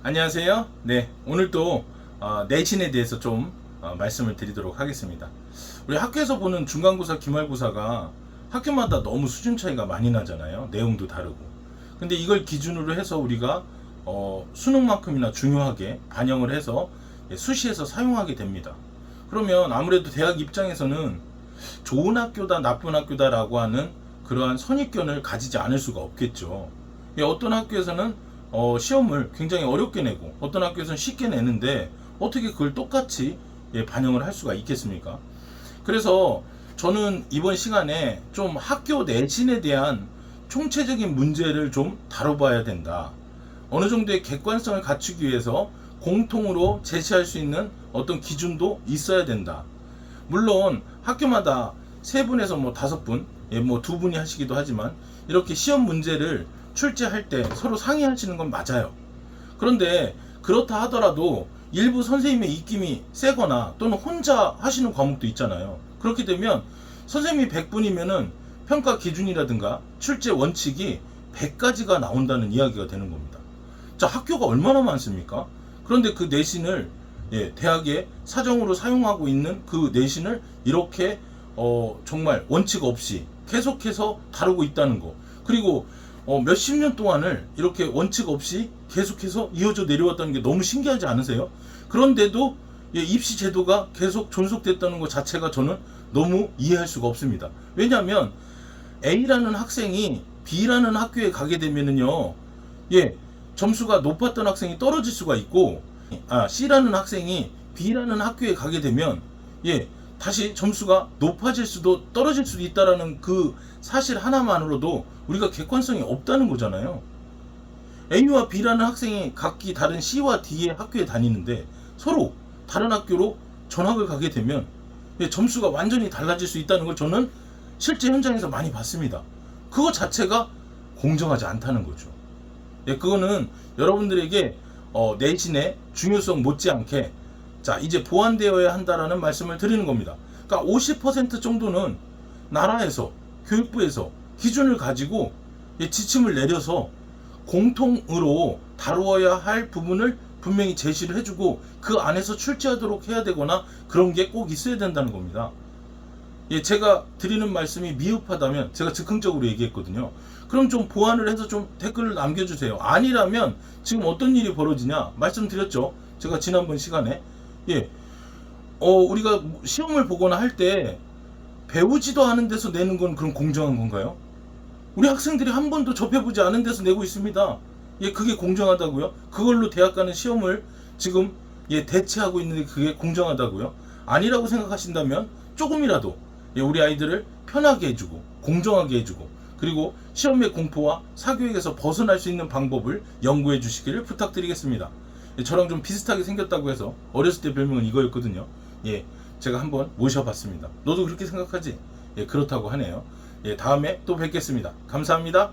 안녕하세요. 네, 오늘 또 내신에 대해서 좀 말씀을 드리도록 하겠습니다. 우리 학교에서 보는 중간고사, 기말고사가 학교마다 너무 수준 차이가 많이 나잖아요. 내용도 다르고. 근데 이걸 기준으로 해서 우리가 수능만큼이나 중요하게 반영을 해서 수시에서 사용하게 됩니다. 그러면 아무래도 대학 입장에서는 좋은 학교다, 나쁜 학교다라고 하는 그러한 선입견을 가지지 않을 수가 없겠죠. 어떤 학교에서는 시험을 굉장히 어렵게 내고 어떤 학교에서는 쉽게 내는데 어떻게 그걸 똑같이 반영을 할 수가 있겠습니까? 그래서 저는 이번 시간에 좀 학교 내신에 대한 총체적인 문제를 좀 다뤄봐야 된다. 어느 정도의 객관성을 갖추기 위해서 공통으로 제시할 수 있는 어떤 기준도 있어야 된다. 물론 학교마다 세 분에서 뭐 다섯 분, 뭐 두 분이 하시기도 하지만 이렇게 시험 문제를 출제할 때 서로 상의하시는 건 맞아요. 그런데 그렇다 하더라도 일부 선생님의 입김이 세거나 또는 혼자 하시는 과목도 있잖아요. 그렇게 되면 선생님이 100분이면은 평가 기준이라든가 출제 원칙이 100가지가 나온다는 이야기가 되는 겁니다. 자, 학교가 얼마나 많습니까? 그런데 그 내신을 대학에 사정으로 사용하고 있는 그 내신을 이렇게 정말 원칙 없이 계속해서 다루고 있다는 거. 그리고 몇십 년 동안을 이렇게 원칙 없이 계속해서 이어져 내려왔다는 게 너무 신기하지 않으세요? 그런데도 입시 제도가 계속 존속됐다는 것 자체가 저는 너무 이해할 수가 없습니다. 왜냐하면 A라는 학생이 B라는 학교에 가게 되면은요, 점수가 높았던 학생이 떨어질 수가 있고, C라는 학생이 B라는 학교에 가게 되면, 다시 점수가 높아질 수도 떨어질 수도 있다라는 그 사실 하나만으로도 우리가 객관성이 없다는 거잖아요. A와 B라는 학생이 각기 다른 C와 D의 학교에 다니는데 서로 다른 학교로 전학을 가게 되면 점수가 완전히 달라질 수 있다는 걸 저는 실제 현장에서 많이 봤습니다. 그거 자체가 공정하지 않다는 거죠. 그거는 여러분들에게 내신의 중요성 못지않게 자, 이제 보완되어야 한다라는 말씀을 드리는 겁니다. 그러니까 50% 정도는 나라에서, 교육부에서 기준을 가지고 지침을 내려서 공통으로 다루어야 할 부분을 분명히 제시를 해주고 그 안에서 출제하도록 해야 되거나 그런 게 꼭 있어야 된다는 겁니다. 제가 드리는 말씀이 미흡하다면 제가 즉흥적으로 얘기했거든요. 그럼 좀 보완을 해서 좀 댓글을 남겨주세요. 아니라면 지금 어떤 일이 벌어지냐 말씀드렸죠. 제가 지난번 시간에 우리가 시험을 보거나 할 때 배우지도 않은 데서 내는 건 그럼 공정한 건가요? 우리 학생들이 한 번도 접해보지 않은 데서 내고 있습니다. 그게 공정하다고요? 그걸로 대학 가는 시험을 지금 대체하고 있는데 그게 공정하다고요? 아니라고 생각하신다면 조금이라도 우리 아이들을 편하게 해주고 공정하게 해주고 그리고 시험의 공포와 사교육에서 벗어날 수 있는 방법을 연구해 주시기를 부탁드리겠습니다. 저랑 좀 비슷하게 생겼다고 해서 어렸을 때 별명은 이거였거든요. 제가 한번 모셔봤습니다. 너도 그렇게 생각하지? 그렇다고 하네요. 다음에 또 뵙겠습니다. 감사합니다.